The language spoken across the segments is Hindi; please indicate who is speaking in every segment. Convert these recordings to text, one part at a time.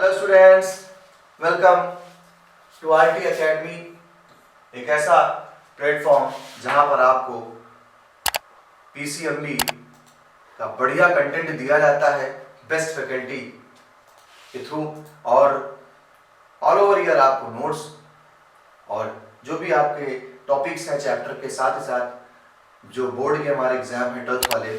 Speaker 1: Hello students, welcome to RT academy. एक ऐसा प्लेटफॉर्म जहां पर आपको पीसीएमबी का बढ़िया कंटेंट दिया जाता है बेस्ट फैकल्टी के थ्रू, और ऑल ओवर ईयर आपको नोट्स और जो भी आपके टॉपिक्स हैं चैप्टर के साथ ही साथ जो बोर्ड के हमारे एग्जाम है 12th वाले,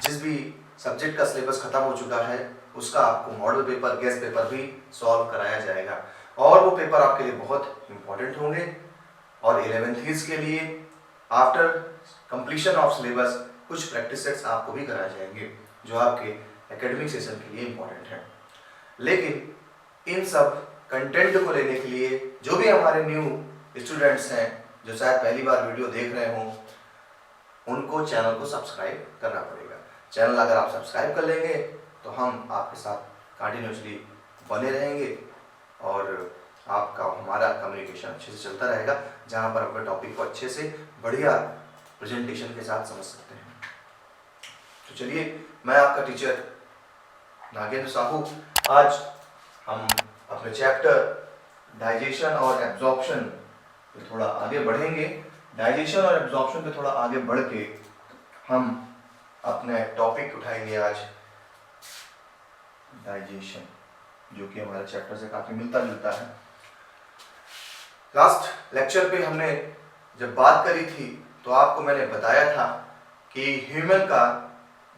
Speaker 1: जिस भी सब्जेक्ट का सिलेबस खत्म हो चुका है उसका आपको मॉडल पेपर, गेस्ट पेपर भी सॉल्व कराया जाएगा और वो पेपर आपके लिए बहुत इंपॉर्टेंट होंगे। और 11th के लिए आफ्टर कंप्लीशन ऑफ सिलेबस कुछ प्रैक्टिस सेट्स आपको भी कराए जाएंगे जो आपके एकेडमिक सेशन के लिए इंपॉर्टेंट है। लेकिन इन सब कंटेंट को लेने के लिए जो भी हमारे न्यू स्टूडेंट्स हैं जो शायद पहली बार वीडियो देख रहे हों, उनको चैनल को सब्सक्राइब करना पड़ेगा। चैनल अगर आप सब्सक्राइब कर लेंगे तो हम आपके साथ कंटिन्यूसली बने रहेंगे और आपका हमारा कम्युनिकेशन अच्छे से चलता रहेगा, जहां पर अपने टॉपिक को अच्छे से बढ़िया प्रेजेंटेशन के साथ समझ सकते हैं। तो चलिए, मैं आपका टीचर नागेंद्र साहू। आज हम अपने चैप्टर डाइजेशन और एब्जॉर्प्शन पे थोड़ा आगे बढ़ेंगे। डाइजेशन और एब्जॉर्प्शन पे थोड़ा आगे बढ़ के हम अपने टॉपिक उठाएंगे आज डाइजेशन, जो कि हमारे चैप्टर से काफी मिलता जुलता है। लास्ट लेक्चर पे हमने जब बात करी थी तो आपको मैंने बताया था कि ह्यूमन का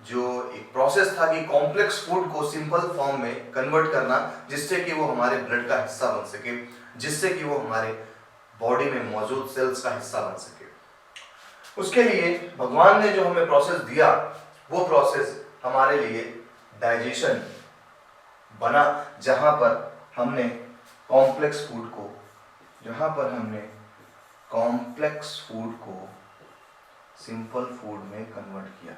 Speaker 1: जो एक प्रोसेस था कि कॉम्प्लेक्स फूड को सिंपल फॉर्म में कन्वर्ट करना, जिससे कि वो हमारे ब्लड का हिस्सा बन सके, जिससे कि वो हमारे बॉडी में मौजूद सेल्स का हिस्सा बन सके। उसके लिए भगवान ने जो हमें प्रोसेस दिया वो प्रोसेस हमारे लिए डाइजेशन बना, जहां पर हमने कॉम्प्लेक्स फूड को सिंपल फूड में कन्वर्ट किया।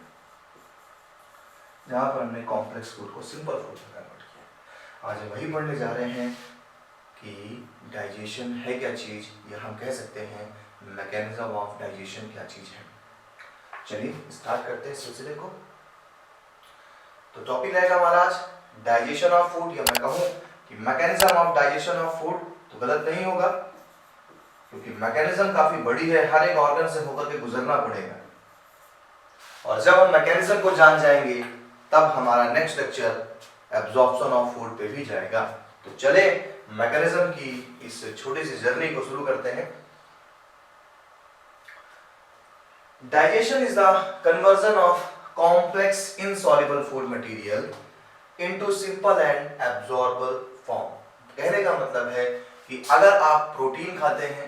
Speaker 1: आज हम वही पढ़ने जा रहे हैं कि डाइजेशन है क्या चीज, या हम कह सकते हैं मैकेनिज्म ऑफ डाइजेशन क्या चीज है। चलिए स्टार्ट करते हैं सिलसिले को। तो टॉपिक रहेगा हमारा आज डाइजेशन ऑफ फूड, या मैं कहूं कि mechanism of digestion of food, तो गलत नहीं होगा क्योंकि मैकेनिज्म काफी बड़ी है, हर एक ऑर्गन से होकर के गुजरना पड़ेगा। और जब हम मैकेनिज्म को जान जाएंगे तब हमारा next lecture absorption of food पे भी जाएगा। तो चले मैकेनिज्म की इस छोटी सी जर्नी को शुरू करते हैं। Digestion is the conversion of complex insoluble food material into simple and absorbable form। कहने का मतलब है कि अगर आप प्रोटीन खाते हैं,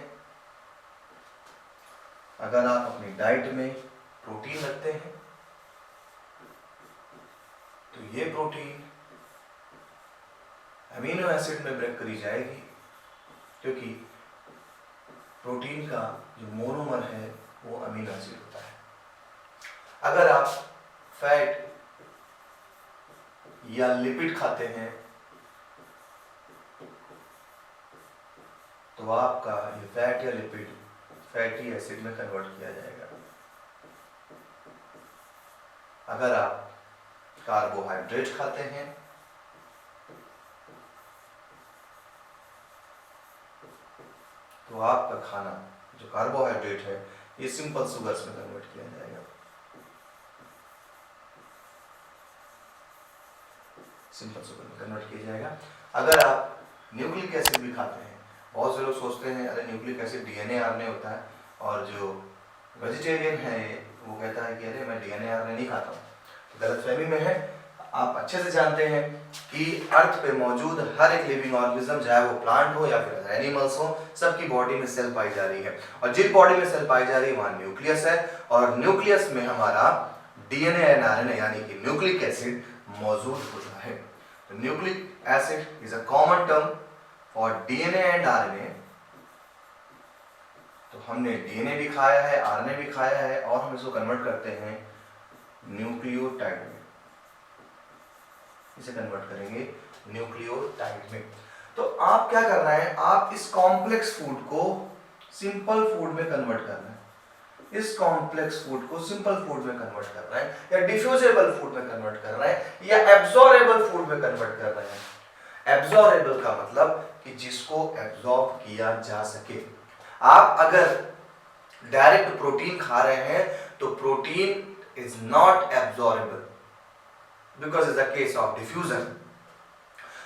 Speaker 1: अगर आप अपनी डाइट में प्रोटीन रखते हैं, तो ये प्रोटीन अमीनो एसिड में ब्रेक करी जाएगी, क्योंकि प्रोटीन का जो मोनोमर है वो अमीनो एसिड होता है। अगर आप फैट या लिपिड खाते हैं तो आपका ये फैट या लिपिड फैटी एसिड में कन्वर्ट किया जाएगा। अगर आप कार्बोहाइड्रेट खाते हैं तो आपका खाना जो कार्बोहाइड्रेट है ये सिंपल शुगर्स में कन्वर्ट किया जाएगा। अगर आप न्यूक्लिक एसिड भी खाते हैं, बहुत से लोग सोचते हैं अरे न्यूक्लिक एसिड डीएनए आरएनए होता है, और जो वेजिटेरियन है वो कहता है कि अरे मैं डीएनए आरएनए नहीं खाता हूँ, तो गलतफहमी में है। आप अच्छे से जानते हैं कि अर्थ पे मौजूद हर एक लिविंग ऑर्गेनिज्म, चाहे वो प्लांट हो या फिर एनिमल्स हो, सबकी बॉडी में सेल पाई जा रही है, और जिस बॉडी में सेल पाई जा रही है वहां न्यूक्लियस है, और न्यूक्लियस में हमारा डीएनए एंड आरएनए यानी कि न्यूक्लिक एसिड मौजूद होता है। तो nucleic acid is a common term for DNA and RNA. तो हमने डीएनए भी खाया है, आरएनए भी खाया है, और हम इसको कन्वर्ट करते हैं न्यूक्लियोटाइड में, इसे कन्वर्ट करेंगे न्यूक्लियोटाइड में। तो आप क्या कर रहे हैं, आप इस कॉम्प्लेक्स फूड को सिंपल फूड में कन्वर्ट कर रहे हैं, इस कॉम्प्लेक्स फूड को सिंपल फूड में कन्वर्ट कर रहे हैं, या डिफ्यूजेबल फूड में कन्वर्ट कर रहे हैं, या एब्जॉर्बेबल फूड में कन्वर्ट कर रहे हैं। एब्जॉर्बेबल का मतलब कि जिसको एब्जॉर्ब किया जा सके। आप अगर डायरेक्ट प्रोटीन खा रहे हैं तो protein is not absorbable because is the case of diffusion.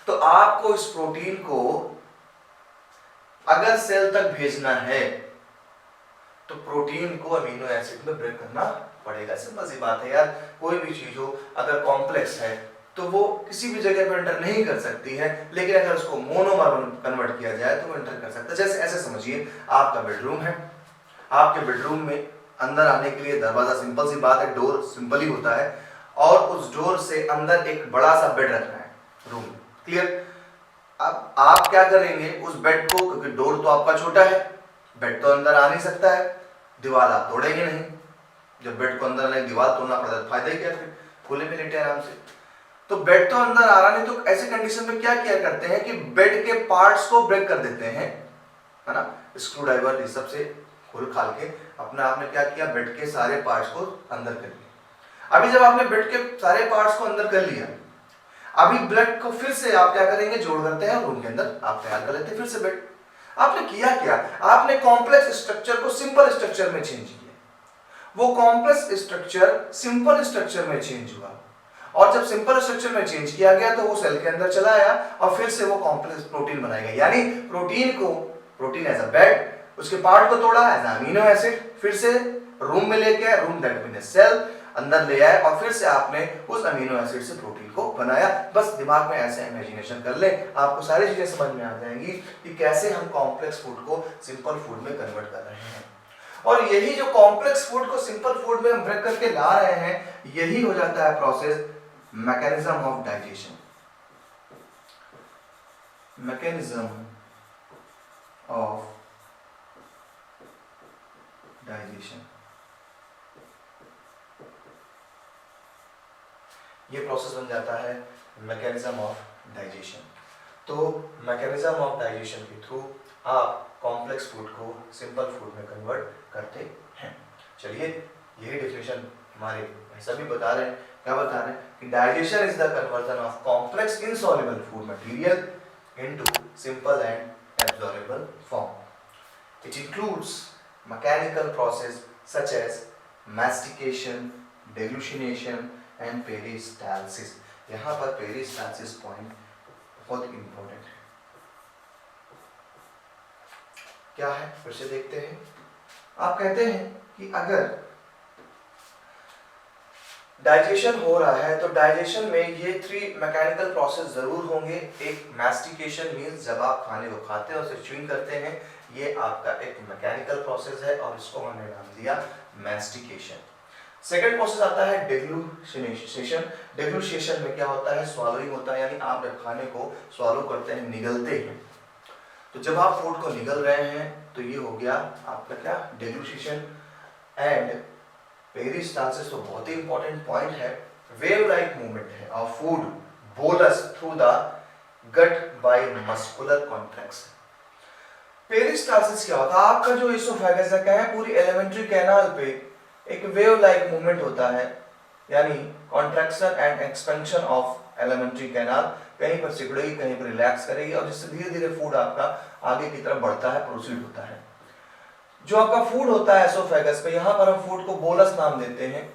Speaker 1: तो आपको इस प्रोटीन को अगर सेल तक भेजना है तो प्रोटीन को अमीनो एसिड में ब्रेक करना पड़ेगा। सिंपल सी बात है यार, कोई भी चीज हो अगर कॉम्प्लेक्स है तो वो किसी भी जगह पर एंटर नहीं कर सकती है, लेकिन अगर उसको मोनोमर में कन्वर्ट किया जाए तो वो एंटर कर सकता है। जैसे ऐसे समझिए आपका बेडरूम है, आपके बेडरूम में अंदर आने के लिए दरवाजा, सिंपल सी बात है, डोर सिंपल ही होता है, और उस डोर से अंदर एक बड़ा सा बेड रखना है रूम में। क्लियर? अब आप क्या करेंगे उस बेड को, क्योंकि डोर तो आपका छोटा है, बेड तो अंदर आ नहीं सकता है, दीवार आप तोड़ेंगे नहीं। जब बेड को अंदर आने दीवार तोड़ना पड़ता है फायदा ही क्या, फिर खुले में लेटे आराम से। तो बेड तो अंदर आ रहा नहीं, तो ऐसे कंडीशन में क्या किया करते हैं कि बेड के पार्ट्स को ब्रेक कर देते हैं, है ना, स्क्रू ड्राइवर इस सब से खोल खाल के अपने आपने क्या किया, बेड के सारे पार्ट्स को अंदर कर लिया। अभी जब आपने बेड के सारे पार्ट्स को अंदर कर लिया, अभी बेड को फिर से आप क्या करेंगे, जोड़ करते हैं, रूम के अंदर आप तैयार कर लेते हैं फिर से बेड। आपने किया क्या, आपने कॉम्प्लेक्स स्ट्रक्चर को सिंपल स्ट्रक्चर में चेंज किया। वो कॉम्प्लेक्स स्ट्रक्चर सिंपल स्ट्रक्चर में चेंज हुआ, और जब सिंपल स्ट्रक्चर में चेंज किया गया तो वो सेल के अंदर चला आया और फिर से वो कॉम्प्लेक्स प्रोटीन बनाएगा। यानी प्रोटीन एज अ बेड, उसके पार्ट को तोड़ा एज अमीनो एसिड, फिर से रूम में लेके आए, रूम दैट मीन सेल अंदर ले आए, और फिर से आपने उस अमीनो एसिड से प्रोटीन को बनाया। बस दिमाग में ऐसे इमेजिनेशन कर ले, आपको सारी चीजें समझ में आ जाएंगी कि कैसे हम कॉम्प्लेक्स फूड को सिंपल फूड में कन्वर्ट कर रहे हैं। और यही जो कॉम्प्लेक्स फूड को सिंपल फूड में हम ब्रेक करके ला रहे हैं, यही हो जाता है process mechanism of digestion. Mechanism of digestion, ये प्रोसेस बन जाता है मैकेनिज्म ऑफ डाइजेशन। तो मैकेनिज्म ऑफ डाइजेशन के थ्रू आप कॉम्प्लेक्स फूड को सिंपल फूड में कन्वर्ट करते हैं। चलिए, यही डेफिनेशन हमारे भाई साहब भी बता रहे हैं। क्या बता रहे हैं कि digestion is the conversion of complex insoluble food material into simple and absorbable form. It includes mechanical process such as mastication, deglutition and peristalsis. यहाँ पर पेरिस्टालसिस पॉइंट बहुत इंपॉर्टेंट है। क्या है फिर से देखते हैं। आप कहते हैं कि अगर डाइजेशन हो रहा है तो डाइजेशन में ये 3 मैकेनिकल प्रोसेस जरूर होंगे। एक मैस्टिकेशन मींस जब आप खाने को खाते हैं उसे च्यूइंग करते हैं, ये आपका एक मैकेनिकल प्रोसेस है और इसको हमने नाम दिया मैस्टिकेशन। सेकेंड प्रोसेस आता है डेग्लूशिएशन। डेग्लूशिएशन में क्या होता है, स्वॉलोइंग होता है, यानी आप जब खाने को स्वॉलो करते हैं, निगलते हैं, तो जब आप फूड को निगल रहे हैं तो ये हो गया आपका क्या, डेग्लूशिएशन। एंड पेरिस्टालसिस तो बहुत ही इंपॉर्टेंट पॉइंट है, वेव लाइक मूवमेंट है of food bolus through the gut by muscular contraction. Peristalsis क्या होता है, आपका जो इसोफेगस है क्या है, पूरी एलिमेंट्री कैनाल पे एक वेव लाइक मूवमेंट होता है, यानी contraction and expansion of alimentary canal, कहीं पर सिकुड़ेगी कहीं पर रिलैक्स करेगी और जिससे धीरे धीरे फूड आपका आगे की तरफ बढ़ता है, प्रोसीड होता है। जो आपका फूड होता है एसोफेगस पे, यहाँ पर हम फूड को बोलस नाम देते हैं,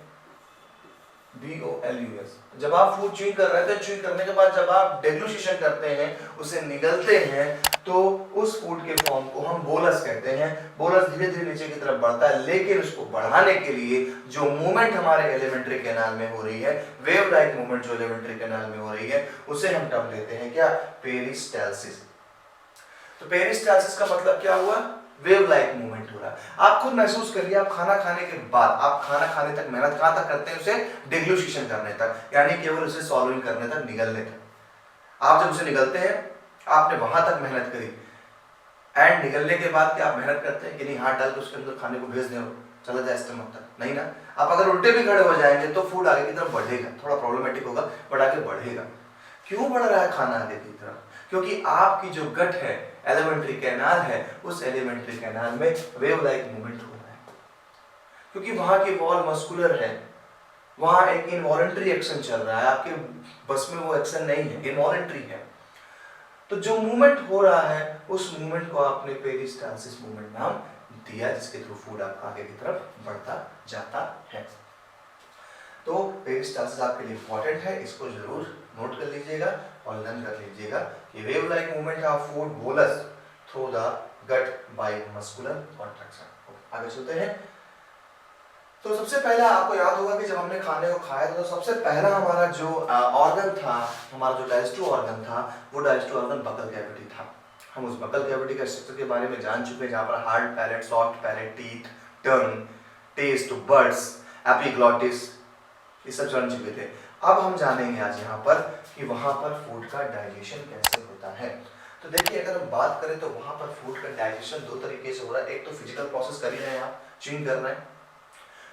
Speaker 1: BOLUS। जब आप फूड च्यूइंग कर रहे थे, च्यूइंग करने के बाद जब आप डेग्लूशिएशन करते हैं, उसे निगलते हैं, तो उस फूड के फॉर्म को हम बोलस कहते हैं। बोलस धीरे धीरे नीचे की तरफ बढ़ता है, लेकिन उसको बढ़ाने के लिए जो मूवमेंट हमारे एलिमेंट्री कैनाल में हो रही है, वेव लाइक मूवमेंट जो एलिमेंट्री कैनाल में हो रही है, उसे हम टर्म देते हैं क्या, पेरिस्टालसिस। तो पेरिस्टालसिस का मतलब क्या हुआ, वेव लाइक मूवमेंट हो रहा है। आप खुद महसूस करिए, आप खाना खाने के बाद, आप खाना खाने तक मेहनत कहां तक करते हैं, उसे डेग्लूशिएशन करने तक, यानी केवल उसे सॉल्विंग करने तक, निगलने तक। आप जब उसे निगलते हैं, आपने वहां तक मेहनत करी, एंड निगलने के बाद क्या आप मेहनत करते हैं कि नहीं हाथ डाल के उसके अंदर खाने को भेज दें चला जाए स्टमक तक, नहीं ना। आप अगर उल्टे भी खड़े हो जाएंगे तो फूड आगे की तरफ बढ़ेगा, थोड़ा प्रॉब्लमेटिक होगा बट आगे बढ़ेगा। क्यों बढ़ रहा है खाना आगे की तरफ, क्योंकि आपकी जो गट है, एलिमेंट्री कैनाल है, उस एलिमेंट्री कैनाल में वेव लाइक मूवमेंट हो रहा है, क्योंकि वहां की वॉल मस्कुलर है, वहां एक इनवॉलंटरी एक्शन चल रहा है, आपके बस में वो एक्शन नहीं है, इनवॉलंटरी है। तो जो मूवमेंट हो रहा है उस मूवमेंट को आपने पेरिस्टालसिस मूवमेंट नाम दिया, जिसके थ्रू फूड आपका आगे की तरफ बढ़ता जाता है। तो पेरिस्टालसिस आपके लिए इंपॉर्टेंट है, इसको जरूर नोट कर लीजिएगा और लर्न कर लीजिएगा कि wave like movement of food bolus through the gut by muscular contraction. आगे चलते हैं। तो सबसे पहला आपको याद होगा कि जब हमने खाने को खाया था तो सबसे पहला हमारा जो ऑर्गन था, हमारा जो डाइजेस्टिव ऑर्गन था, वो डाइजेस्टिव ऑर्गन बकल कैविटी था। हम उस बकल कैविटी का स्ट्रक्चर के बारे में जान चुके हैं, जहाँ पर hard palate, soft palate, teeth, tongue, taste buds, epiglottis, ये सब जान चुके थे। अब हम जानेंगे आज यहाँ पर कि वहाँ पर फूड का डाइजेशन कैसे होता है। तो देखिए, अगर हम बात करें तो वहाँ पर फूड का डाइजेशन दो तरीके से हो रहा है। एक तो फिजिकल प्रोसेस कर ही रहे हैं, आप च्यूइंग कर रहे हैं।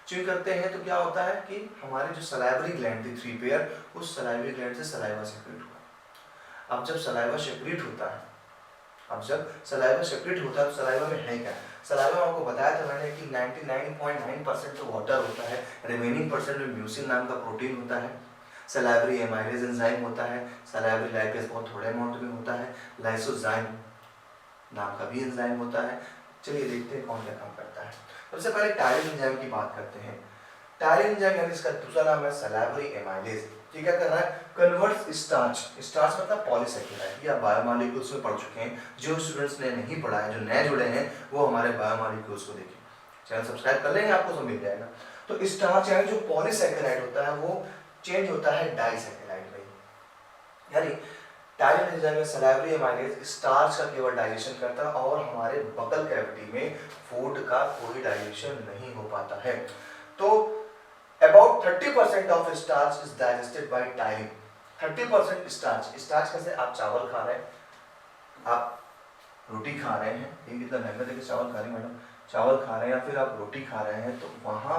Speaker 1: च्यूइंग करते हैं तो क्या होता है कि हमारी जो सलाइवरी ग्लैंड थी 3 पेयर, उस सलाइवरी ग्लैंड से सलाइवा सेक्रेट हुआ। अब जब सलाइवा सेक्रेट होता है तो सलाइवा में है क्या? सलाइवा में आपको बताया था मैंने कि 99.9% तो वाटर होता है, रिमेनिंग परसेंट में म्यूसिन नाम का प्रोटीन होता है, सलाइवरी एमाइलेज एंजाइम होता है, सलाइवरी लाइपेज बहुत थोड़े अमाउंट में होता है, लाइसोजाइम नाम का भी एंजाइम होता है। चलिए देखते हैं कौन क्या काम करता है। सबसे पहले टायरिन एंजाइम की बात करते हैं। टायरिन एंजाइम यानी इसका दूसरा नाम है सलाइवरी एमाइलेज। ये क्या कर रहा है? कन्वर्ट्स स्टार्च मतलब पॉलीसैकेराइड। ये आप बायोमॉलिक्यूल्स में पढ़ चुके हैं। जो स्टूडेंट्स ने नहीं पढ़ा है, जो नए जुड़े हैं, वो हमारे बायोमॉलिक्यूल्स को देखें, चैनल सब्सक्राइब कर लेंगे, आपको सब मिल जाएगा। तो स्टार्च यानी जो पॉलीसैकेराइड होता है वो चेंज होता है डाइसैकेराइड में, यानी टायरिन एंजाइम में सलाइवरी एमाइलेज स्टार्च का केवल डाइजेशन करता है और हमारे बकल कैविटी में फूड का कोई डाइजेशन नहीं हो पाता है। तो about 30% of starch is digested by टायरिन। 30% starch कैसे? आप चावल खा रहे हैं, आप रोटी खा रहे हैं, ये कितना मेहनत है कि चावल खा रही मैडम, चावल खा रहे हैं या फिर आप रोटी खा रहे हैं, तो वहां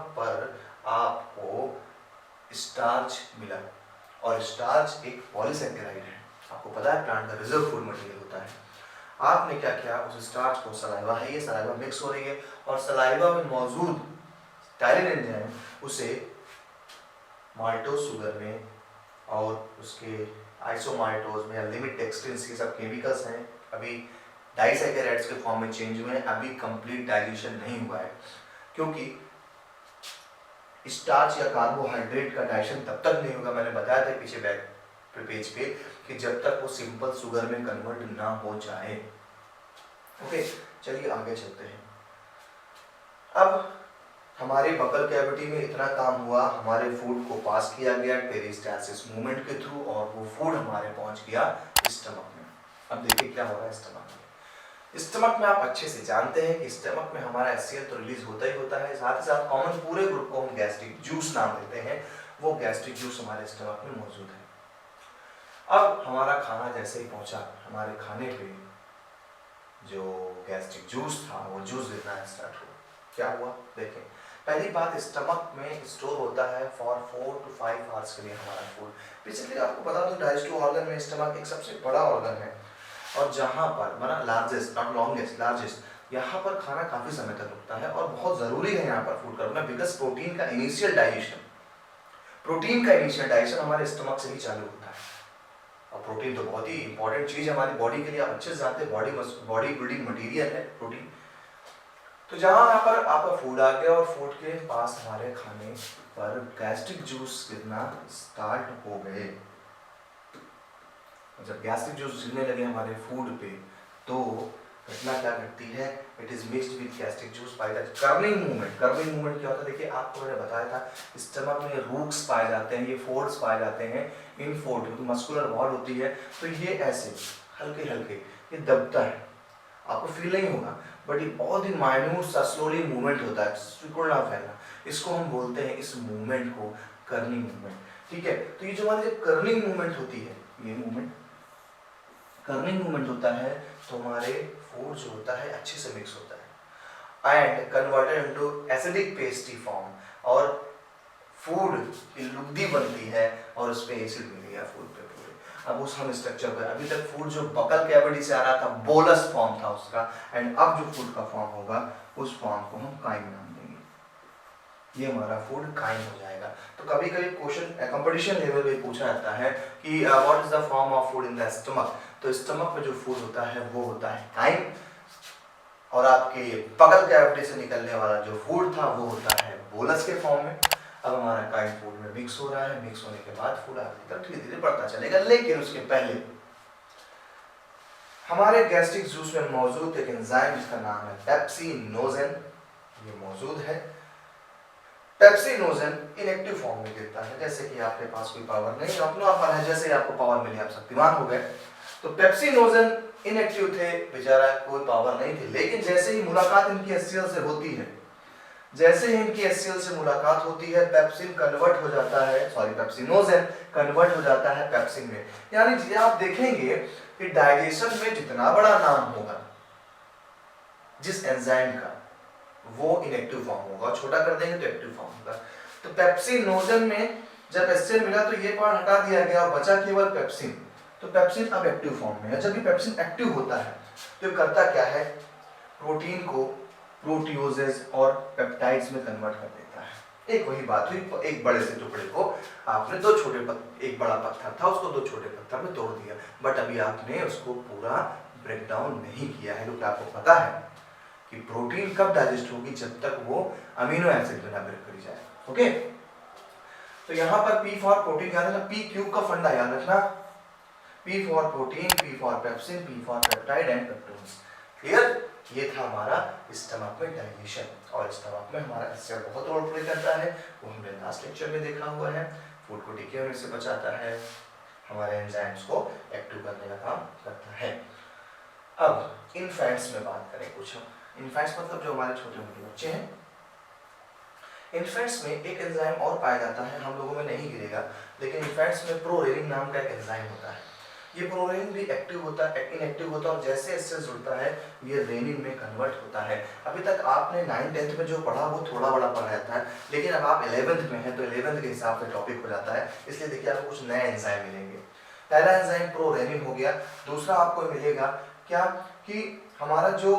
Speaker 1: पर आपको स्टार्च मिला। और स्टार्च एक पॉलीसैकेराइड है, आपको पता है प्लांट का रिजर्व फूड मटेरियल होता है। आपने क्या किया? उस स्टार्च को, सलाइवा है ये, सलाइवा मिक्स हो रही है और सलाइवा में मौजूद टायरिन एंजाइम उसे माल्टोज शुगर में और उसके आइसोमाल्टोज में या लिमिट डेक्सट्रिन्स, ये सब केमिकल्स हैं, अभी डाइसैकेराइड्स के फॉर्म में चेंज हुए हैं, अभी कंप्लीट डाइजेशन नहीं हुआ है। क्योंकि स्टार्च या कार्बोहाइड्रेट का डाइजेशन तब तक नहीं होगा, मैंने बताया था पीछे बैक पेज पे, कि जब तक वो सिंपल शुगर में कन्वर्ट ना हो जाए। ओके, चलिए आगे चलते हैं। अब हमारे बकल कैविटी में इतना काम हुआ, हमारे फूड को पास किया गया पेरिस्टालसिस मूवमेंट के थ्रू और वो फूड हमारे पहुंच गया स्टमक में। अब देखिए क्या हो रहा है स्टमक में। स्टमक में आप अच्छे से जानते हैं कि स्टमक में हमारा HCl तो रिलीज होता ही होता है, साथ ही साथ कॉमन पूरे ग्रुप को हम गैस्ट्रिक जूस नाम देते हैं, वो गैस्ट्रिक जूस हमारे स्टमक में मौजूद है। अब हमारा खाना जैसे ही पहुंचा, हमारे खाने पे जो गैस्ट्रिक जूस था वो जूस गिरना स्टार्ट हुआ। क्या हुआ देखें। पहली बात, स्टमक में स्टोर होता है फॉर 4 to 5 आवर्स के लिए हमारा फूड। बेसिकली आपको बता दूं, डाइजेस्टिव ऑर्गन में स्टमक एक सबसे बड़ा ऑर्गन है और जहाँ पर माना लार्जेस्ट नॉट लॉन्गेस्ट, लार्जेस्ट, यहाँ पर खाना काफी समय तक रुकता है और बहुत जरूरी है यहाँ पर फूड करना, बिकॉज प्रोटीन का इनिशियल डाइजेशन हमारे स्टमक से ही चालू होता है। और प्रोटीन तो बहुत ही इंपॉर्टेंट चीज है हमारी बॉडी के लिए, आप अच्छे से जानते हैं, बॉडी बिल्डिंग मटेरियल है प्रोटीन। तो जहाँ यहाँ पर आपका फूड आ गया और फूड के पास हमारे खाने पर गैस्ट्रिक जूस गिरना स्टार्ट हो गए। जब गैस्ट्रिक जूस गिरने लगे हमारे फूड पे, तो घटना क्या घटती है? It is mixed with gastric juice by the Corning movement. Corning movement क्या होता है? देखिए, आपको मैंने बताया था स्टमक में रूक्स पाए जाते हैं, ये फोल्ड्स पाए जाते हैं। इन फोल्ड तो मस्कुलर वॉल होती है, तो ये ऐसे हल्के हल्के ये दबता है, आपको फील नहीं होगा, बट ये बहुत ही माइन्यूट सा स्लोली मूवमेंट होता है, सिकुड़ना फैलना। इसको हम बोलते हैं, इस मूवमेंट को कर्निंग मूवमेंट। ठीक है, तो ये जो हमारी कर्निंग मूवमेंट होती है, ये मूवमेंट कर्निंग मूवमेंट होता है, तो हमारे फूड जो होता है अच्छे से मिक्स होता है and converted into acidic pasty form, और फूड की लुगदी बनती है और उस पे एसिड मिल गया फूड पे पूरे। अब उस हम स्ट्रक्चर पे, अभी तक फूड जो बकल कैविटी से आ रहा था बोलस फॉर्म था उसका, एंड अब जो फूड का फॉर्म होगा उस फॉर्म को हम काइम नाम देंगे। ये हमारा फूड काइम हो जाएगा। तो कभी कभी क्वेश्चन कंपटीशन लेवल पे पूछा जाता है कि what is the form of food in the stomach. तो स्टमक में जो फूड होता है वो होता है काइम, और आपके पगल कैविटी से निकलने वाला जो फूड था वो होता है बोलस के फॉर्म में। अब हमारा काइम फूड में मिक्स हो रहा है, मिक्स होने के बाद फूड आगे तक धीरे धीरे बढ़ता चलेगा। लेकिन उसके पहले हमारे गैस्ट्रिक जूस में मौजूद एक एंजाइम जिसका नाम है पेप्सिनोजेन, ये मौजूद है। पेप्सिनोजेन इनएक्टिव फॉर्म में गिरता है, जैसे कि आपके पास कोई पावर नहीं, अपना पर है, जैसे आपको पावर मिली आप शक्तिमान हो गए। तो पेप्सिनोजेन इनएक्टिव थे, बेचारा कोई पावर नहीं थी, लेकिन जैसे ही मुलाकात इनकी HCl से होती है, जैसे ही इनकी HCl से मुलाकात होती है, पेप्सिन कन्वर्ट हो जाता है, सॉरी पेप्सिनोजेन कन्वर्ट हो जाता है पेप्सिन में। यानी आप देखेंगे कि डाइजेशन में जितना बड़ा नाम होगा जिस एंजाइम का, वो इनएक्टिव फॉर्म होगा, छोटा कर देंगे तो एक्टिव फॉर्म होगा। तो पेप्सिनोजेन में जब HCl मिला तो ये पार्ट हटा दिया गया और बचा केवल पेप्सिन। तो पेप्सिन अब एक्टिव फॉर्म में है। जब भी पेप्सिन एक्टिव होता है तो करता क्या है, प्रोटीन को प्रोटियोजेज और पेप्टाइड्स में कन्वर्ट कर देता है। एक वही बात हुई, एक बड़े से टुकड़े को आपने दो छोटे एक बड़ा पत्थर था उसको दो छोटे पत्थर में तोड़ दिया, बट अभी आपने उसको पूरा ब्रेक डाउन नहीं किया है, क्योंकि आपको पता है कि प्रोटीन कब डाइजेस्ट होगी, जब तक वो अमीनो एसिड बिना ब्रेक करी जाए। ओके, तो यहाँ पर P फॉर प्रोटीन याद रखना, P क्यूब का फंडा याद रखना, P for protein, P for pepsin, P for peptide and peptones. Clear? ये था हमारा स्टमक में डाइजेशन, और स्टमक में हमारा HCl बहुत रोल प्ले करता है, वो हमने लास्ट लेक्चर में देखा हुआ है। फूड को डिके होने से बचाता है, हमारे एंजाइम्स को एक्टिव करने का काम करता है। अब इनफैंट्स में बात करें कुछ हम। इनफैंट्स मतलब जो हमारे छोटे मोटे बच्चे हैं, इनफैंट्स में एक एंजाइम और पाया जाता है, हम लोगों में नहीं गिरेगा, लेकिन इनफैंट्स में प्रोरेनिन नाम का एक एंजाइम होता है। ये प्रोरेनिन भी एक्टिव होता है, इनएक्टिव होता है, और जैसे इससे जुड़ता है ये रेनिन में कन्वर्ट होता है। अभी तक आपने 9th-10th में जो पढ़ा वो थोड़ा बड़ा पढ़ा जाता है, लेकिन अब आप 11th में हैं तो 11th के हिसाब से टॉपिक हो जाता है, इसलिए देखिए आपको कुछ नए एंजाइम मिलेंगे। पहला एंजाइम प्रोरेनिन हो गया। दूसरा आपको मिलेगा क्या, कि हमारा जो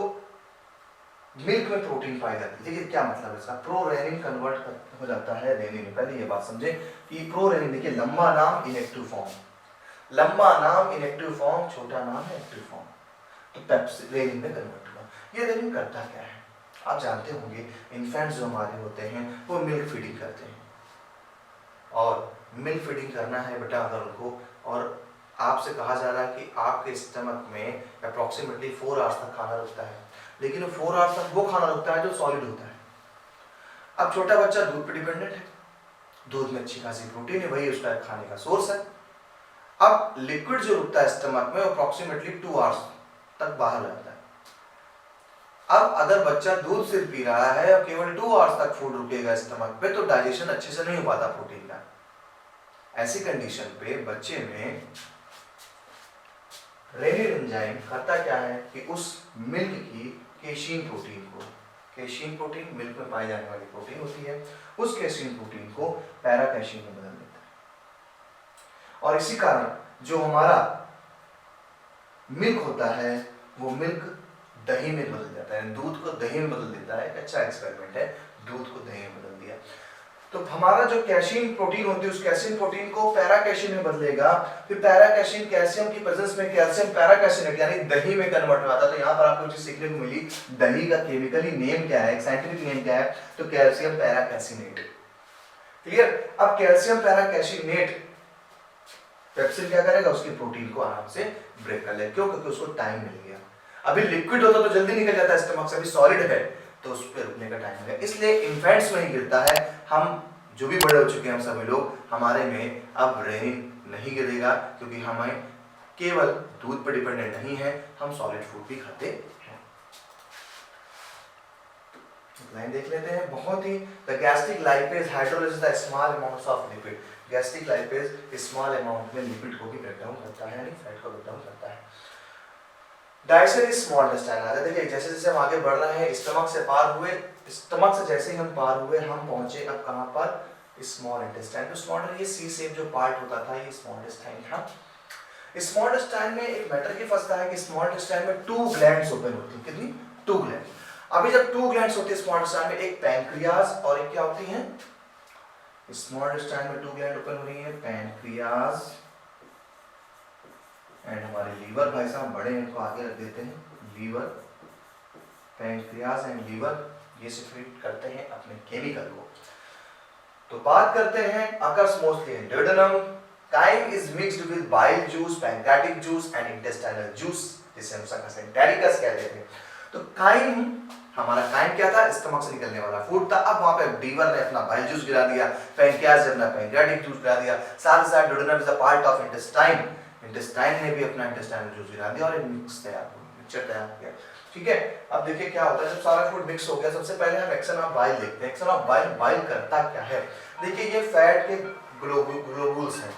Speaker 1: मिल्क में प्रोटीन पाई जाती है। देखिए क्या मतलब है इसका, प्रोरेनिन कन्वर्ट हो जाता है रेनिन में। पहले ये बात समझे कि प्रोरेनिन, देखिए लंबा नाम इनएक्टिव फॉर्म, लंबा नाम इनएक्टिव फॉर्म, छोटा नाम है एक्टिव फॉर्म। तो पेप्सिन रेनिन में कन्वर्ट हुआ। ये रेनिन करता क्या है, आप जानते होंगे, इन्फेंट्स जो हमारे होते हैं वो मिल्क फीडिंग करते हैं, और मिल्क फीडिंग करना है बेटा अगर उनको, और आपसे कहा जा रहा है कि आपके स्टमक में अप्रोक्सीमेटली 4 आवर्स तक खाना रुकता है, लेकिन वो 4 आवर्स तक वो खाना रुकता है जो सॉलिड होता है। अब छोटा बच्चा दूध पर डिपेंडेंट है, दूध में अच्छी खासी प्रोटीन है, वही उसका खाने का सोर्स है। अब लिक्विड जो रुकता है स्टमक में अप्रोक्सीमेटली 2 आवर्स तक बाहर रहता है। अब अगर बच्चा दूध सिर्फ पी रहा है और केवल 2 आवर्स तक फूड रुकेगा स्टमक पे, तो डाइजेशन अच्छे से नहीं हो पाता प्रोटीन का। ऐसी कंडीशन पे बच्चे में रेनिन एंजाइम करता क्या है कि उस मिल्क की केशीन प्रोटीन को, केशीन प्रोटीन मिल्क में पाई जाने वाली प्रोटीन होती है, उस केशीन प्रोटीन को पैराकैशीन में बदल देता है। और इसी कारण जो हमारा मिल्क होता है वो मिल्क दही में बदल जाता है, दूध को दही में बदल देता है। एक अच्छा एक्सपेरिमेंट है, दूध को दही में बदल दिया। तो हमारा जो कैशीन प्रोटीन होती है उस कैशीन प्रोटीन को पैराकैशीन में बदलेगा, फिर पैराकैशीन कैल्शियम की प्रेजेंस में कैल्शियम पैराकैशिनेट यानी दही में कन्वर्ट होता है। तो यहाँ पर आपको चीज सीखने को मिली, दही का केमिकली नेम क्या है, साइंटिफिक नेम क्या है, तो कैल्शियम पैराकैशिनेट। क्लियर? अब कैल्शियम पैराकैशिनेट पेप्सिन क्या करेगा, उसकी प्रोटीन को आराम से ब्रेक कर लेगा। क्यों? क्योंकि उसको टाइम मिल गया। अभी लिक्विड होता तो जल्दी निकल जाता है स्टमक से, अभी सॉलिड है तो उस पर रुकने का टाइम है, इसलिए इन्फेंट्स में ही गिरता है। हम जो भी बड़े हो चुके हैं हम सभी लोग, हमारे में अब रेनिन नहीं गिरेगा, क्योंकि हमें केवल दूध पर डिपेंडेंट नहीं है, हम सॉलिड फूड भी खाते हैं। लाइन देख लेते हैं, बहुत ही the gastric lipase hydrolyses the small amounts of lipid. Gastric lipase small amount में लिपिड को भी ब्रेक डाउन करता है, यानी फैट को ब्रेक डाउन करता है। डाइजेशन इज स्मॉल इंटेस्टाइन आ देखिए जैसे जैसे हम आगे बढ़ रहे हैं, स्टमक से पार हुए, स्टमक से जैसे ही हम पार हुए हम पहुंचे अब कहां पर, स्मॉल इंटेस्टाइन। तो स्मॉल ये सी शेप जो पार्ट होता था ये स्मॉल इंटेस्टाइन था। स्मॉल इंटेस्टाइन में एक मैटर की फंसता है कि स्मॉल इंटेस्टाइन में 2 ग्लैंड्स ओपन होती है। कितनी? 2 ग्लैंड। अभी जब 2 ग्लैंड्स होती है स्मॉल इंटेस्टाइन में, एक पैंक्रियाज और एक क्या होती है, स्मॉल इंटेस्टाइन में 2 ग्लैंड ओपन हो रही है, पैंक्रियाज एंड हमारे लीवर, भाई साहब बड़े इनको आगे रख देते हैं, लीवर, पैंक्रियाज एंड लीवर, ये सेक्रेट करते हैं अपने केमिकल को। तो बात करते हैं occurs mostly in duodenum, chyme is mixed with bile juice, pancreatic juice and intestinal juice, जिसे हम सकस एंटेरिकस कहते थे। तो काइम, हमारा काइम क्या था, स्टमक से निकलने वाला फूड था। अब वहां पे लीवर ने अपना बाइल जूस गिरा दिया, पैंक्रियाज ने अपना पैंक्रियाटिक जूस गिरा दिया, साथ ही साथ duodenum is a part of intestine, intestine ने भी अपना इंटेस्टाइनल जूस गिरा दिया और एक मिक्स तैयार हुआ, मिक्सचर तैयार किया। ठीक है, अब देखिए क्या होता है जब सारा फूड मिक्स हो गया। सबसे पहले हम एक्शन ऑफ बाइल देखते हैं। एक्शन ऑफ बाइल, बाइल करता क्या है, देखिए ये फैट के ग्लोब्यूल्स हैं।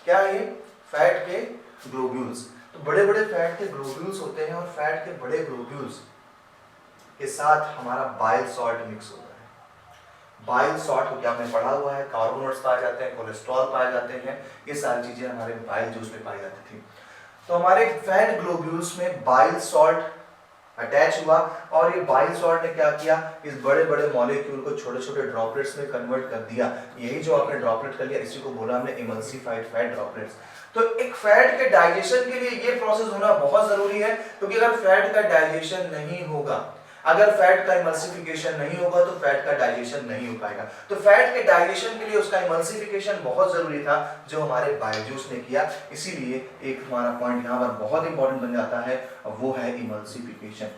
Speaker 1: क्या है ये, फैट के ग्लोब्यूल्स। तो बड़े बड़े फैट के ग्लोब्यूल्स होते हैं और फैट के बड़े ग्लोब्यूल्स के साथ हमारा बाइल सॉल्ट मिक्स होता है। बाइल सॉल्ट को क्या हमने पढ़ा हुआ है, कार्बोनेट्स पाए जाते हैं, कोलेस्ट्रॉल पाए जाते हैं, ये सारी चीजें हमारे बाइल जूस में पाई जाती थी। तो हमारे फैट ग्लोब्यूल्स में बाइल सॉल्ट अटैच हुआ और ये बाइल सॉल्ट ने क्या किया, इस बड़े बड़े मॉलिक्यूल को छोटे छोटे ड्रॉपलेट्स में कन्वर्ट कर दिया। यही जो आपने ड्रॉपलेट कर लिया, इसी को बोला हमने इमल्सिफाइड फैट ड्रॉपलेट्स। तो एक फैट के डाइजेशन के लिए ये प्रोसेस होना बहुत जरूरी है, क्योंकि अगर फैट का डाइजेशन नहीं होगा, अगर फैट का इमल्सिफिकेशन नहीं होगा तो फैट का डाइजेशन नहीं हो पाएगा। तो फैट के डाइजेशन के लिए उसका इमल्सिफिकेशन बहुत जरूरी था, जो हमारे बाइल जूस ने किया। इसीलिए एक हमारा पॉइंट यहाँ पर बहुत इंपॉर्टेंट बन जाता है, वो है इमल्सिफिकेशन।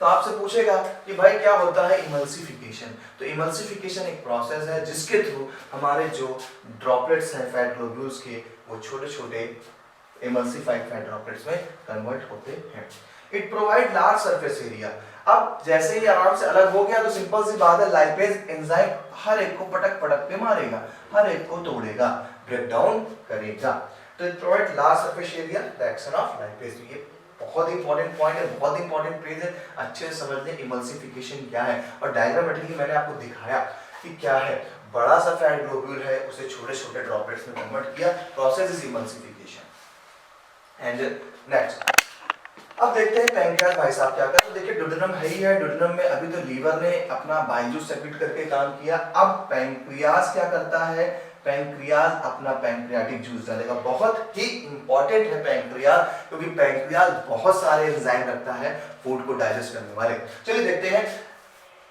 Speaker 1: तो आपसे पूछेगा कि भाई क्या होता है इमल्सिफिकेशन। तो इमल्सिफिकेशन एक प्रोसेस है जिसके थ्रू हमारे जो ड्रॉपलेट्स हैं फैट ग्लोब्यूल्स के, वो छोटे छोटे इमल्सिफाइड फैट ड्रॉपलेट्स में कन्वर्ट होते हैं। It provide large surface area. अब जैसे ही आराम से अलग हो गया तो सिंपल सी बात है, लाइपेज एंजाइम हर एक को पटक पटक के मारेगा, हर एक को तोड़ेगा, ब्रेक डाउन करेगा। तो it provide large surface area, the action of lipase. ये बहुत इंपॉर्टेंट पॉइंट है, बहुत इंपॉर्टेंट पेज है, अच्छे से समझ लें इमल्सिफिकेशन क्या है। और डायग्रामेटिकली मैंने आपको दिखाया कि क्या है, बड़ा सा फैट ग्लोब्यूल है, उसे छोटे छोटे ड्रॉपलेट्स में कन्वर्ट किया, process is emulsification. And next अब देखते हैं पैंक्रियाज भाई साहब क्या करते हैं। तो देखिए ड्यूडेनम है ही है, ड्यूडेनम में अभी तो लीवर ने अपना बाइल जूस सेक्रेट करके काम किया। अब पैंक्रियाज क्या करता है, पैंक्रियाज अपना पैंक्रियाटिक जूस डालेगा। बहुत ही इंपॉर्टेंट है पैंक्रियाज, क्योंकि पैंक्रियाज बहुत सारे एंजाइम रखता है फूड को डाइजेस्ट करने वाले। चलिए देखते हैं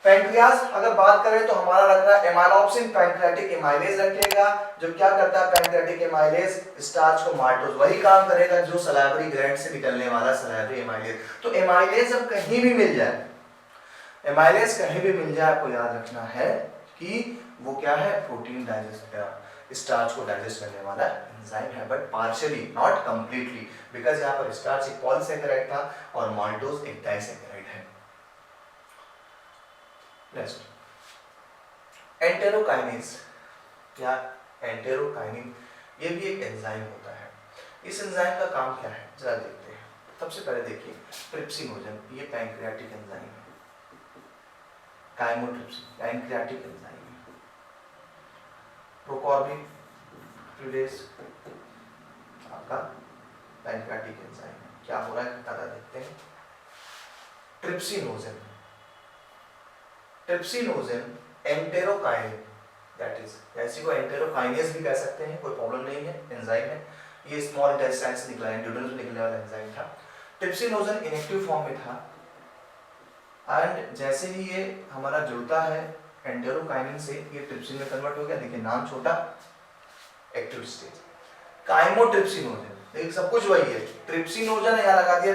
Speaker 1: पैंक्रियाज अगर बात करें तो हमारा रख रहा है एमाइलोप्सिन पैंक्रियाटिक एमाइलेज रखेगा, जो क्या करता है पैंक्रियाटिक एमाइलेज, स्टार्च को माल्टोज, वही काम करेगा जो सलाइवरी ग्लैंड से निकलने वाला सलाइवरी एमाइलेज। तो एमाइलेज अब कहीं भी मिल जाए, एमाइलेज कहीं भी मिल जाए, आपको याद रखना है कि वो क्या है, प्रोटीन डाइजेस्ट, स्टार्च को डाइजेस्ट करने वाला एंजाइम है, but partially not completely, because यहाँ पर स्टार्च एक पॉलीसैकेराइड था और माल्टोज एक डाइसैकेराइड है। नेक्स्ट एंटेरोकाइनेज या एंटेरोकाइनिन, ये भी एक एंजाइम होता है। इस एंजाइम का काम क्या है जरा देखते हैं। सबसे पहले देखिए ट्रिप्सिनोजन, ये पैंक्रियाटिक एंजाइम है, काइमोट्रिप्सिन पैंक्रियाटिक एंजाइम है, प्रोकॉर्बिटेस आपका पैंक्रियाटिक एंजाइम है। क्या हो रहा है ज्यादा देखते हैं। ट्रिप्सिनोजन, ट्रिप्सिनोजन एंटेरोकाइनिन, दैट इज ऐसी को एंटेरोकाइनेज भी कह सकते हैं, कोई प्रॉब्लम नहीं है, एंजाइम है। ये स्मॉल इंटेस्टाइन से निकला है, ड्यूडेनम से निकलने वाला एंजाइम था। ट्रिप्सिनोजन इनएक्टिव फॉर्म में था एंड जैसे ही ये हमारा जुड़ता है एंटेरोकाइनिन से, ये ट्रिप्सिन में कन्वर्ट हो गया। देखिए नाम छोटा, एक्टिव स्टेज। काइमोट्रिप्सिनोजन, देखिए सब कुछ वही है, ट्रिप्सिनोजन यहाँ लगा दिया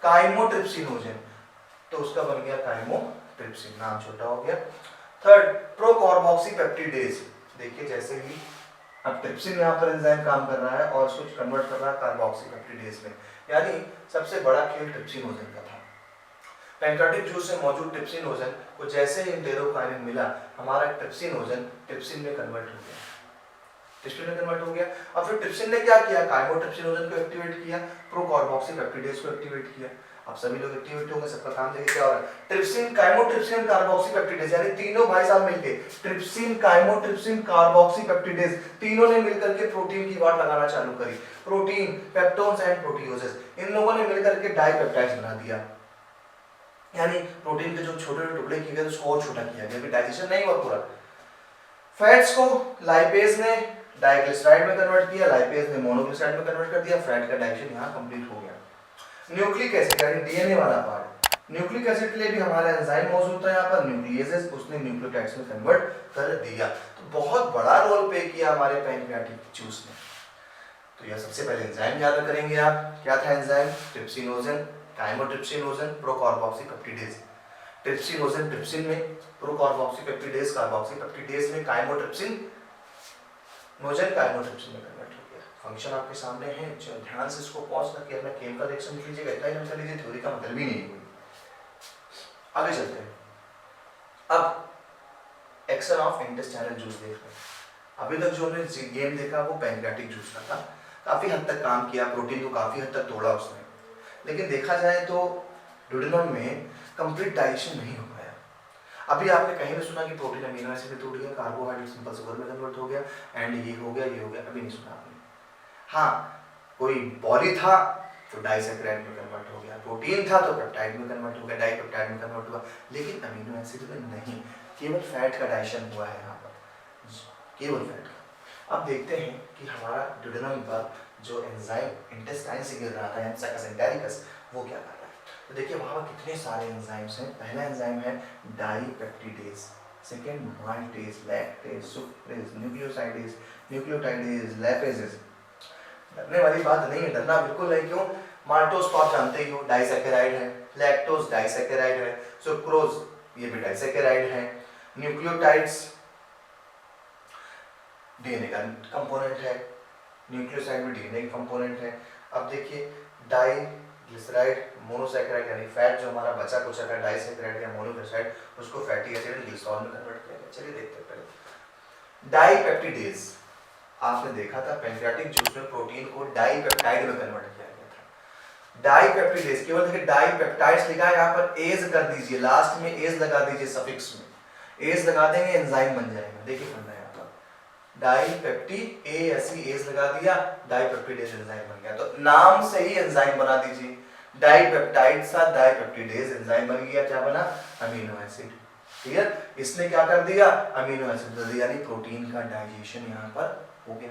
Speaker 1: काइमोट्रिप्सिनोजन, तो उसका बन गया काइमोट्रिप्सिन, नाम छोटा हो गया। थर्ड प्रोकार्बोक्सीपेप्टिडेज, देखिए जैसे ही अब ट्रिप्सिन यहाँ पर एंजाइम काम कर रहा है और उसको कन्वर्ट कर रहा है कार्बोक्सीपेप्टिडेज में, यानी सबसे बड़ा खेल ट्रिप्सिनोजन का था। पैंक्रियाटिक जूस से मौजूद ट्रिप्सिनोजन को जैसे ही एंटेरोकाइनिन मिला, हमारा ट्रिप्सिनोजन ट्रिप्सिन में कन्वर्ट हो गया, ट्रिप्सिन में कन्वर्ट हो गया। और फिर ट्रिप्सिन ने क्या किया, काइमोट्रिप्सिनोजन को एक्टिवेट किया, प्रोकार्बोक्सीपेप्टिडेज को एक्टिवेट किया। आप सभी लोग एक्टिवेट होंगे, सबका काम देखिए क्या हो रहा है। ट्रिप्सिन, काइमोट्रिप्सिन, कार्बोक्सीपेप्टिडेज, यानी तीनों भाई साहब मिलके ट्रिप्सिन, काइमोट्रिप्सिन, कार्बोक्सीपेप्टिडेज तीनों ने मिलकर के प्रोटीन की वाट लगाना चालू करी। प्रोटीन, पेप्टोन्स एंड प्रोटियोजेस, इन लोगों ने मिलकर के डाइपेप्टाइड्स बना दिया, यानी प्रोटीन के जो छोटे छोटे टुकड़े किए गए उसको और छोटा किया गया, अभी डाइजेशन नहीं हुआ पूरा। फैट्स को लाइपेज ने डाइग्लिसराइड में कन्वर्ट किया, लाइपेज ने मोनोग्लिसराइड में कन्वर्ट कर दिया, फैट का डाइजेशन यहाँ कंप्लीट हो गया। न्यूक्लिक एसिड यानी डीएनए वाला पार्ट, न्यूक्लिक एसिड के लिए भी हमारा एंजाइम मौजूद था यहाँ पर न्यूक्लियेजेस, उसने न्यूक्लियोटाइड्स में कन्वर्ट कर दिया। तो बहुत बड़ा रोल प्ले किया हमारे पैंक्रियाटिक जूस ने। तो यह सबसे पहले एंजाइम याद करेंगे आप, क्या था enzyme, trypsinogen, chymotrypsinogen, procarboxypeptidase. Trypsinogen trypsin में, प्रोकार्बोक्सीपेप्टिडेज कार्बोक्सीपेप्टिडेज में, काइमोट्रिप्सिन नोजन काइमोट्रिप्सिन में कन्वर्ट हो गया। फंक्शन आपके सामने है, ध्यान से इसको पॉज करके अपना केमिकल रिएक्शन लिख लीजिएगा, इतना ही कर लीजिए, थ्योरी का मतलब ही नहीं कोई। आगे चलते हैं, अब एक्शन ऑफ इंटेस्टाइनल जूस देख रहे हैं। अभी तक जो हमने गेम देखा वो पैंक्रियाटिक जूस का था, काफी हद तक काम किया, प्रोटीन को काफी हद तक तोड़ा उसने, लेकिन देखा जाए तो ड्यूडेनम में कंप्लीट डाइजेशन नहीं हो पाया। अभी आपने कहीं भी सुना कि प्रोटीन अमीनो एसिड में टूट गया, कार्बोहाइड्रेट सिंपल शुगर में कन्वर्ट हो गया, एंड ये हो गया, ये हो गया, अभी नहीं सुना आपने। हाँ, कोई पॉली था तो डाइसैकराइड में कन्वर्ट हो गया, प्रोटीन था तो पेप्टाइड में कन्वर्ट हो गया, डाइपेप्टाइड में कन्वर्ट हुआ, लेकिन अमीनो एसिड में नहीं, केवल फैट का डाइजेशन हुआ है यहाँ पर, केवल फैट का। अब देखते हैं कि हमारा ड्यूडेनम पर जो एंजाइम इंटेस्टाइन से गिर रहा था, एंसाइकस एंटेरिकस, वो क्या कर रहा है। तो देखिए वहाँ पर कितने सारे एंजाइम्स हैं। पहला एंजाइम है dipeptidase, second maltase, lactase, sucrase, nucleosidase, nucleotidase, lipases. डरने वाली बात नहीं है, डरना बिल्कुल नहीं। क्यों, माल्टोज तो आप जानते ही हो डाइसैकेराइड है, लैक्टोज डाइसैकेराइड है, सुक्रोज ये भी डाइसैकेराइड है, न्यूक्लियोटाइड्स डीएनए का कंपोनेंट है, न्यूक्लियोसाइड में डीएनए का कंपोनेंट है। अब देखिए डाइग्लिसराइड, मोनोसैकेराइड यानी फैट जो हमारा बचा कुचा का डाइसैकेराइड या मोनोग्लिसराइड, उसको फैटी एसिड एंड ग्लिसरॉल में कन्वर्ट किया गया। चलिए देखते हैं पहले डाइपेप्टिडेज। आपने देखा था पैंक्रियाटिक जूस में प्रोटीन को डाइपेप्टाइड में कन्वर्ट किया गया था। डाइपेप्टिडेज, केवल देखिए डाइपेप्टाइड्स लिखा है यहाँ पर, एज कर दीजिए, लास्ट में एज लगा दीजिए, सफिक्स में एज लगा देंगे, एंजाइम बन जाएगा। देखिए फंडा यहाँ पर डाइपेप्टी, ए ऐसी एज लगा दिया, डाइपेप्टिडेज एंजाइम बन गया। तो नाम से ही एंजाइम बना दीजिए, डाइपेप्टाइड सा डाइपेप्टिडेज एंजाइम बन गया, क्या बना, अमीनो एसिड। क्लियर, इसने क्या कर दिया, अमीनो एसिड दे दिया, यानी प्रोटीन का डाइजेशन यहाँ पर हो गया।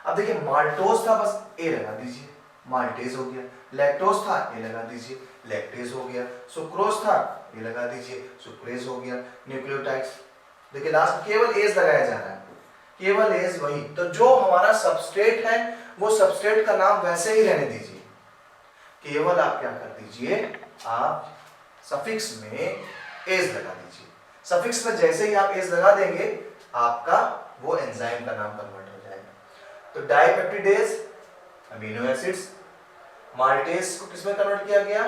Speaker 1: अब देखिए माल्टोज था, बस ए लगा दीजिए, माल्टेज हो गया, लैक्टोज था, ए लगा दीजिए, लैक्टेज हो गया, सुक्रोज था, ए लगा दीजिए, सुक्रेज हो गया, न्यूक्लियोटाइड्स देखिए लास्ट केवल एज लगाया जा रहा है, केवल एज वही। तो जो हमारा सबस्ट्रेट है वो सबस्ट्रेट का नाम वैसे ही रहने दीजिए, केवल आप क्या कर दीजिए, आप सफिक्स में एज लगा दीजिए। सफिक्स में जैसे ही आप एज लगा देंगे आपका वो एंजाइम का नाम कन्वर्ट हो जाएगा। तो डाइपेप्टिडेज अमीनो एसिड्स, माल्टेज को किसमें कन्वर्ट किया गया,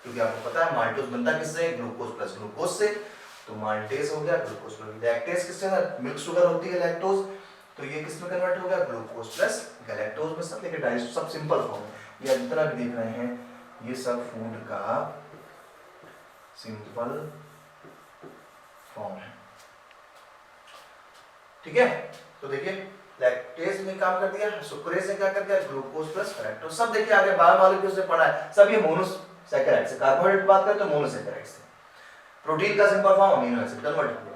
Speaker 1: क्योंकि आपको पता है माल्टोज बनता किससे, ग्लूकोज प्लस ग्लूकोज से, तो माल्टेज हो गया ग्लूकोज प्लस, लैक्टेज किससे, मिल्क शुगर होती है लैक्टोज, तो ये किसमें कन्वर्ट हो गया, ग्लूकोज प्लस गैलेक्टोज में। सब लेके डाइजेस्ट, सब सिंपल फॉर्म है, ये जितना भी देख रहे हैं ये सब फूड का सिंपल फॉर्म है, ठीक है। तो देखिए लैक्टेज ने काम कर दिया, सुक्रेज ने क्या कर दिया, ग्लूकोज प्लस गैलेक्टोज। सब देखिए आगे बायोमॉलिक्यूल्स से पढ़ा है, सब ये मोनोसैकेराइड से, कार्बोहाइड्रेट बात करें तो मोनोसैकेराइड से, प्रोटीन का simple form amino acid convert हुआ।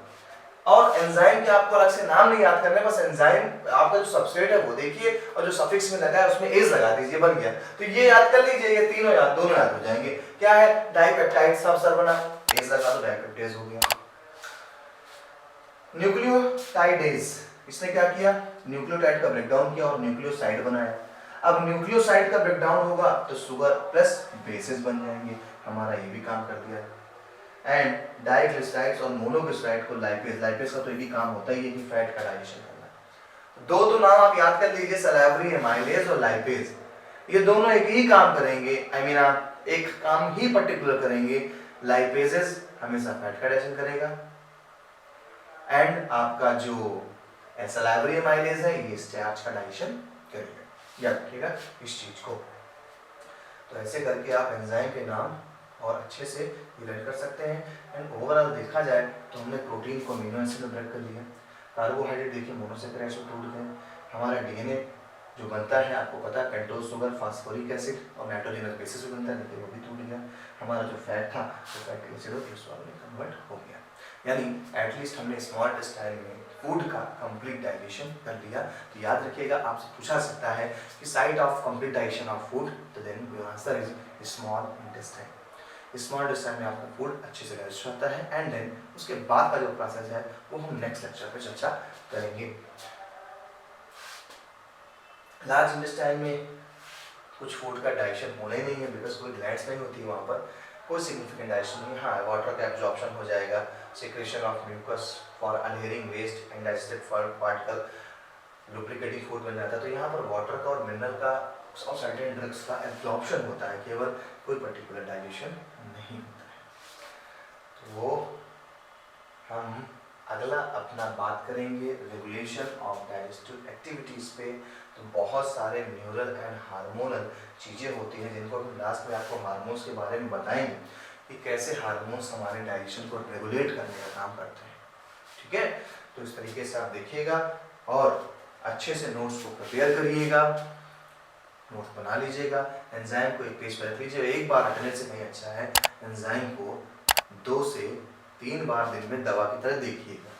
Speaker 1: और एंजाइम के आपको अलग से नाम नहीं याद करने, बस एंजाइम आपका जो सबस्ट्रेट है वो देखिए और जो सफिक्स में लगा है उसमें एज लगा दीजिए, बन गया। तो ये याद कर लीजिए, ये तीनों याद, दोनों याद हो जाएंगे। क्या है, डाइपेप्टाइड सब सर बना, एज लगा तो डाइपेप्टेज हो गया। न्यूक्लियोटाइडेज, इसने क्या किया, न्यूक्लियोटाइड का ब्रेकडाउन किया और न्यूक्लियोसाइड बनाया। अब न्यूक्लियोसाइड का ब्रेकडाउन होगा तो शुगर प्लस बेसेस बन जाएंगे, हमारा ये भी काम कर दिया। एंड डाइग्लिसराइड्स और मोनोग्लिसराइड को लाइपेज, लाइपेज का तो ये भी काम होता ही है कि फैट का डाइजेशन करना। दो तो नाम आप याद कर लीजिए, सलाइवरी एमाइलेज और लाइपेज, ये दोनों एक ही काम करेंगे, आई मीन एक काम ही पर्टिकुलर करेंगे। लाइपेजेस हमेशा फैट का डाइजेशन करेगा एंड आपका जो सलाइवरी एमाइलेज है ये स्टार्च का डाइजेशन करेगा, याद रखिएगा इस चीज को। तो ऐसे करके आप एंजाइम के नाम और अच्छे से रिलेट कर सकते हैं। एंड ओवरऑल देखा जाए तो हमने प्रोटीन को अमीनो एसिड में ब्रेक कर लिया, कार्बोहाइड्रेट देखिए मोनोसेकेराइड्स में टूट गए, हमारा डीएनए जो बनता है आपको पता है पेंटोज शुगर, फास्फोरिक एसिड और नाइट्रोजनस बेसिस पे बनता है, लेकिन वो भी टूट गया। हमारा जो फैट था वो फैटी एसिड और ग्लिसरॉल में कन्वर्ट हो गया। यानी एटलीस्ट हमने स्मॉल इंटेस्टाइन में फूड का कंप्लीट डाइजेशन कर लिया। तो याद रखिएगा, आपसे पूछा सकता है कि site of complete digestion of food, तो then your answer is small intestine. Small intestine में आपका फूड अच्छे से डाइजेस्ट होता है एंड देन उसके बाद का जो प्रोसेस है वो हम नेक्स्ट लेक्चर पे चर्चा करेंगे। लार्ज इंटेस्टाइन में कुछ फूड का डाइजेशन होना ही नहीं है, बिकॉज कोई ग्लैंड्स नहीं होती है वहाँ पर, कोई सिग्निफिकेंट डाइजेशन नहीं। हाँ, वाटर का एब्जॉर्प्शन हो जाएगा, secretion of mucus for adhering waste and digested particle, lubricating food बन जाता है। तो यहाँ पर वाटर का और मिनरल का और सर्टेन ड्रग्स का एब्जॉर्प्शन होता है, केवल कोई पर्टिकुलर डाइजेशन नहीं होता है। तो वो हम अगला अपना बात करेंगे रेगुलेशन ऑफ डाइजेस्टिव एक्टिविटीज़ पे। तो बहुत सारे न्यूरल एंड हार्मोनल चीज़ें होती हैं जिनको हम लास्ट में आपको हार्मोन्स के बारे में बताएंगे कि कैसे हार्मोन्स हमारे डाइजेशन को रेगुलेट करने का काम करते हैं। ठीक है, तो इस तरीके से आप देखिएगा और अच्छे से नोट्स को प्रिपेयर करिएगा, नोट्स बना लीजिएगा। एंजाइम को एक पेज पर रख लीजिएगा, एक बार रखने से नहीं अच्छा है, एंजाइम को 2 से 3 बार दिन में दवा की तरह देखिएगा।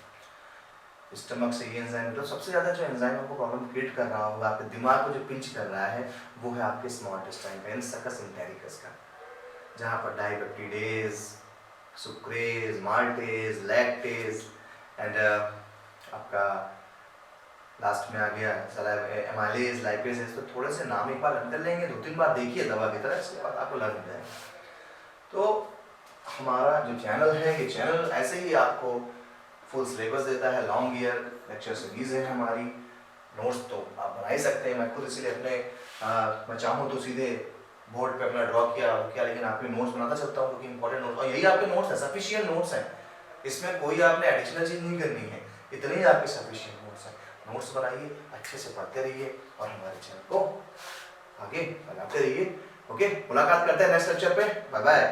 Speaker 1: स्टमक से ये एंजाइम, तो सबसे ज़्यादा जो एंजाइम आपको प्रॉब्लम क्रिएट कर रहा होगा, आपके दिमाग को जो पिंच कर रहा है, वो है आपके स्मॉल इंटेस्टाइन का, सकस इंटेरिकस का, जहाँ पर डाइपेप्टिडेज, सुक्रेज, माल्टेज, लैक्टेज एंड आपका लास्ट में आ गया एमाइलेज, लाइपेज। तो थोड़े से नाम एक बार लर्न कर लेंगे, 2-3 बार देखिए दवा की तरह, इसके बाद आपको लर्न हो जाएगा। तो हमारा जो चैनल है, ये चैनल ऐसे ही आपको फुल सिलेबस देता है, लॉन्ग ईयर लेक्चर सीरीज है हमारी। नोट्स तो आप बना ही सकते हैं, मैं खुद इसलिए अपने मैं चाहूँ तो सीधे बोर्ड पे अपना ड्रॉ किया, लेकिन आपके नोट्स बनाता चलता हूँ क्योंकि इंपॉर्टेंट नोट्स, और यही आपके नोट्स है, सफिशिएंट नोट्स हैं, इसमें कोई आपने एडिशनल चीज़ नहीं करनी है, इतने ही आपके सफिशिएंट नोट्स हैं। नोट्स बनाइए, अच्छे से पढ़ते रहिए और हमारे चैनल को आगे बढ़ाते रहिए। ओके, मुलाकात करते हैं नेक्स्ट लेक्चर पे, बाय बाय।